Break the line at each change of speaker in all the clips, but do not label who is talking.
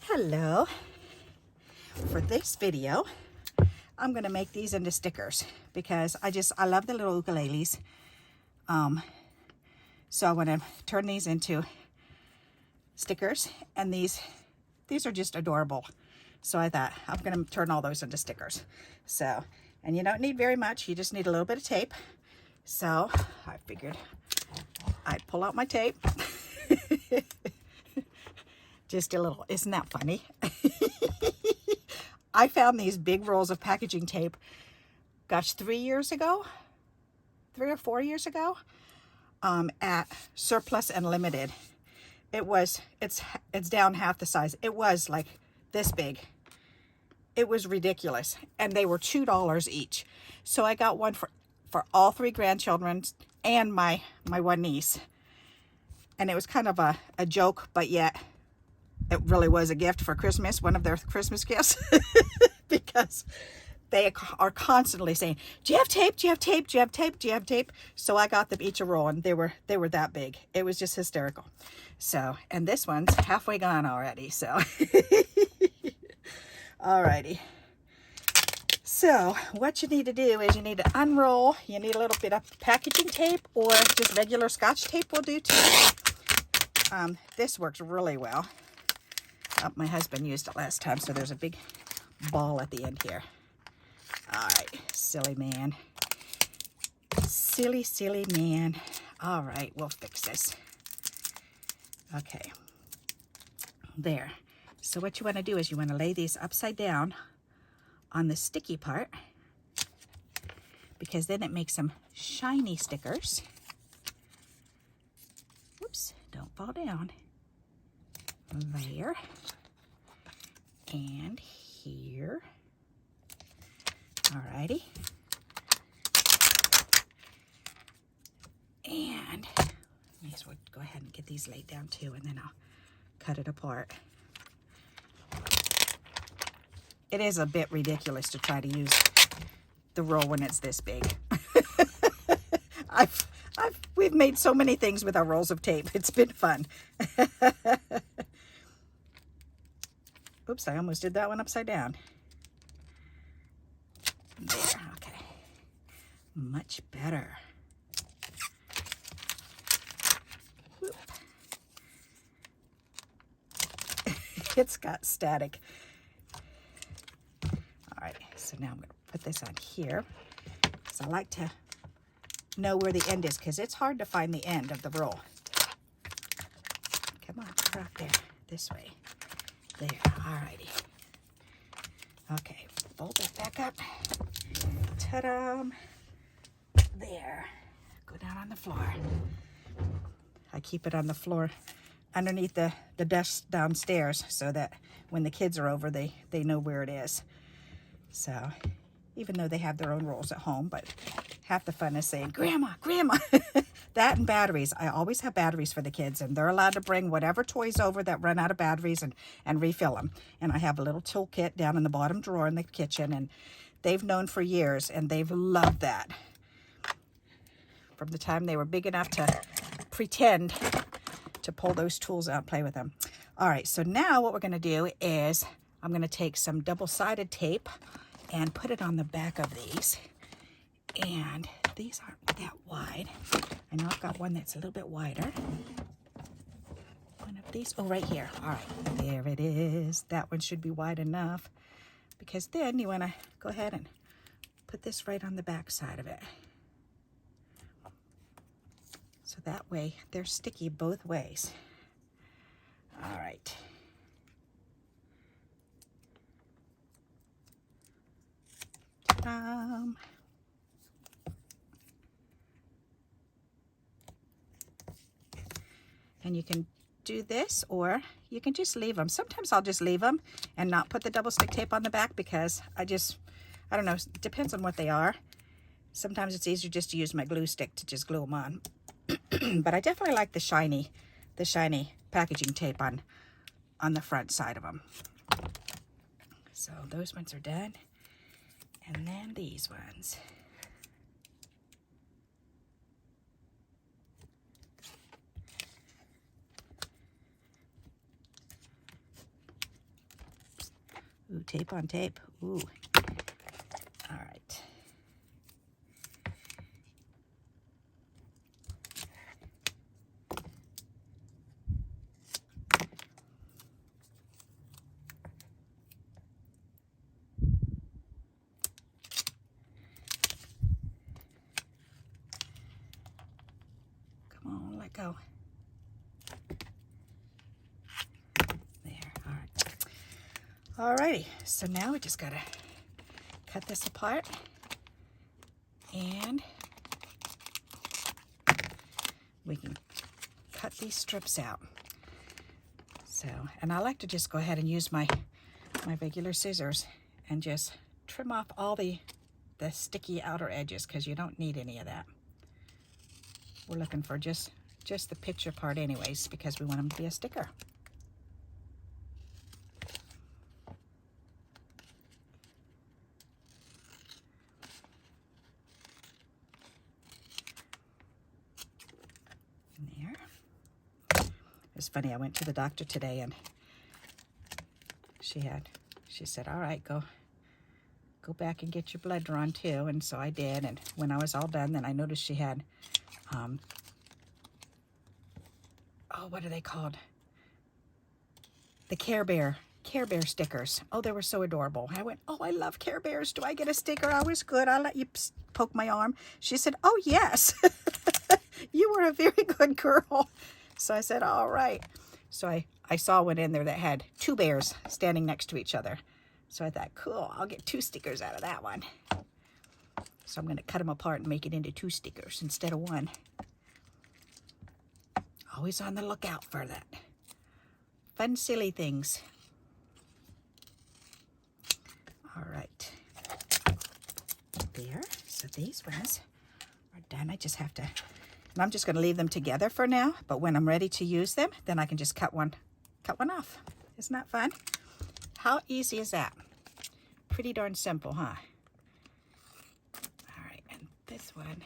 Hello. For this video, I'm going to make these into stickers because I love the little ukuleles. So I want to turn these into stickers, and these are just adorable. So I thought I'm going to turn all those into stickers. So, and you don't need very much. You just need a little bit of tape. So I figured I'd pull out my tape. Just a little, isn't that funny? I found these big rolls of packaging tape, gosh, 3 years ago, 3 or 4 years ago, at Surplus and Limited. It's down half the size. It was like this big. It was ridiculous. And they were $2 each. So I got one for all 3 grandchildren and my one niece. And it was kind of a joke, but yet it really was a gift for Christmas, one of their Christmas gifts, because they are constantly saying, do you have tape? Do you have tape? Do you have tape? Do you have tape? So I got them each a roll, and they were that big. It was just hysterical. So, and this one's halfway gone already. So, alrighty. So what you need to do is you need to unroll. You need a little bit of packaging tape, or just regular Scotch tape will do too. This works really well. My husband used it last time, so there's a big ball at the end here. All right, silly man. Silly, silly man. All right, we'll fix this. Okay, there. So what you want to do is you want to lay these upside down on the sticky part, because then it makes them shiny stickers. Whoops, don't fall down. There. And here. Alrighty. And may as well go ahead and get these laid down too, and then I'll cut it apart. It is a bit ridiculous to try to use the roll when it's this big. We've made so many things with our rolls of tape. It's been fun. Oops, I almost did that one upside down. There, okay. Much better. Whoop. It's got static. All right, so now I'm going to put this on here, because I like to know where the end is, because it's hard to find the end of the roll. Come on, right there, this way. There, alrighty. Okay, fold that back up. Ta-da! There. Go down on the floor. I keep it on the floor underneath the desk downstairs, so that when the kids are over, they know where it is. So, even though they have their own rolls at home, but half the fun is saying, Grandma, Grandma. That and batteries. I always have batteries for the kids, and they're allowed to bring whatever toys over that run out of batteries and refill them. And I have a little toolkit down in the bottom drawer in the kitchen, and they've known for years, and they've loved that. From the time they were big enough to pretend to pull those tools out and play with them. All right, so now what we're going to do is I'm going to take some double-sided tape and put it on the back of these. And these aren't that wide. I know I've got one that's a little bit wider. One of these, oh, right here. All right, there it is. That one should be wide enough, because then you want to go ahead and put this right on the back side of it. So that way they're sticky both ways. All right. And you can do this, or you can just leave them. Sometimes I'll just leave them and not put the double stick tape on the back, because I don't know, it depends on what they are. Sometimes it's easier just to use my glue stick to just glue them on. But I definitely like the shiny packaging tape on the front side of them. So those ones are done. And then these ones. Ooh, tape on tape. Ooh. All right. Come on, let go. There, all right. Alrighty, so now we just gotta cut this apart and we can cut these strips out. So, and I like to just go ahead and use my regular scissors and just trim off all the sticky outer edges because you don't need any of that. We're looking for just the picture part anyways because we want them to be a sticker. It's funny, I went to the doctor today and she said, all right, go back and get your blood drawn too. And so I did. And when I was all done, then I noticed she had, oh, what are they called? The Care Bear stickers. Oh, they were so adorable. I went, oh, I love Care Bears. Do I get a sticker? I was good. I'll let you poke my arm. She said, oh, yes. You were a very good girl. So I said, all right. So I saw one in there that had 2 bears standing next to each other. So I thought, cool, I'll get 2 stickers out of that one. So I'm going to cut them apart and make it into 2 stickers instead of 1. Always on the lookout for that. Fun, silly things. All right. There. So these ones are done. I just have to... And I'm just going to leave them together for now, but when I'm ready to use them, then I can just cut one off. Isn't that fun? How easy is that? Pretty darn simple, huh? All right, and this one,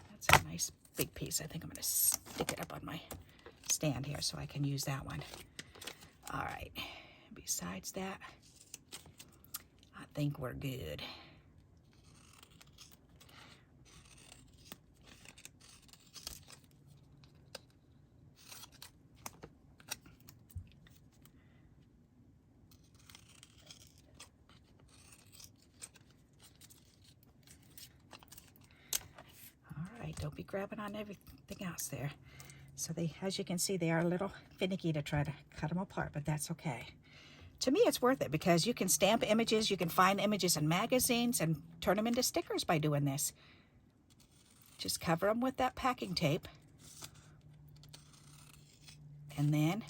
that's a nice big piece. I think I'm going to stick it up on my stand here so I can use that one. All right, besides that, I think we're good. Don't be grabbing on everything else there. So they, as you can see, they are a little finicky to try to cut them apart, but that's okay. To me, it's worth it because you can stamp images, you can find images in magazines and turn them into stickers by doing this. Just cover them with that packing tape. And then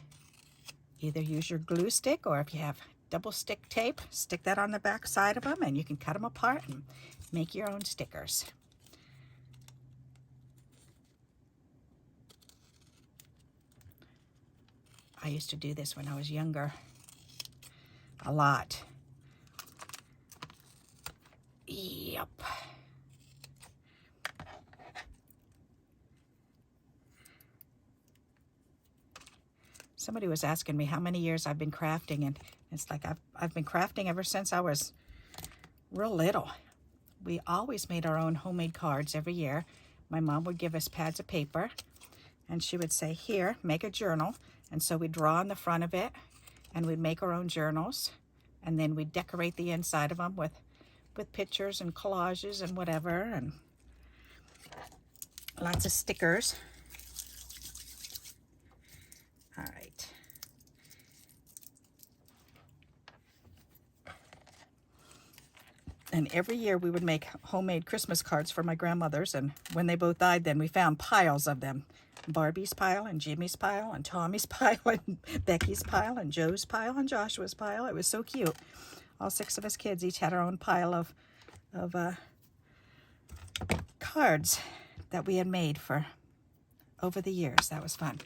either use your glue stick or if you have double stick tape, stick that on the back side of them and you can cut them apart and make your own stickers. I used to do this when I was younger, a lot. Yep. Somebody was asking me how many years I've been crafting, and it's like I've been crafting ever since I was real little. We always made our own homemade cards every year. My mom would give us pads of paper, and she would say, here, make a journal. And so we'd draw on the front of it, and we'd make our own journals, and then we'd decorate the inside of them with pictures and collages and whatever, and lots of stickers. All right. And every year we would make homemade Christmas cards for my grandmothers, and when they both died, then we found piles of them. Barbie's pile and Jimmy's pile and Tommy's pile and Becky's pile and Joe's pile and Joshua's pile. It was so cute. All 6 of us kids each had our own pile of cards that we had made for over the years. That was fun.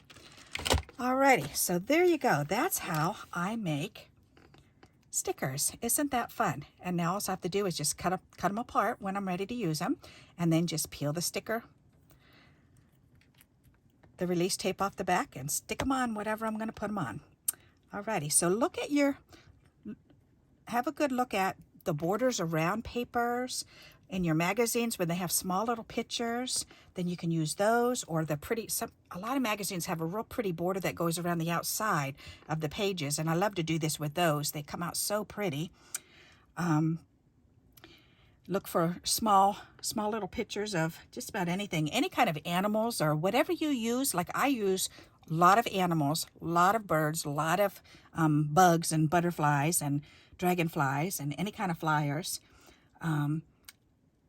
Alrighty, so there you go. That's how I make stickers. Isn't that fun? And now all I have to do is just cut them apart when I'm ready to use them, and then just peel the sticker, the release tape off the back, and stick them on whatever I'm going to put them on. Alrighty, so look at your, have a good look at the borders around papers in your magazines when they have small little pictures. Then you can use those, or the pretty, a lot of magazines have a real pretty border that goes around the outside of the pages, and I love to do this with those. They come out so pretty. Look for small little pictures of just about anything, any kind of animals or whatever you use. Like I use a lot of animals, a lot of birds, a lot of bugs and butterflies and dragonflies and any kind of flyers,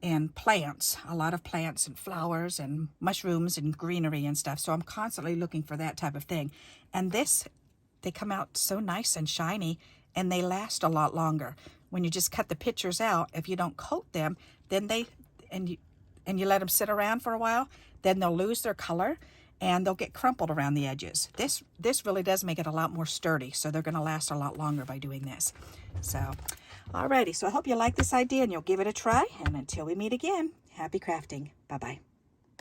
and plants, a lot of plants and flowers and mushrooms and greenery and stuff. So I'm constantly looking for that type of thing. And they come out so nice and shiny, and they last a lot longer. When you just cut the pictures out, if you don't coat them, then you let them sit around for a while, then they'll lose their color and they'll get crumpled around the edges. This really does make it a lot more sturdy, so they're going to last a lot longer by doing this. So, alrighty, so I hope you like this idea and you'll give it a try. And until we meet again, happy crafting. Bye-bye.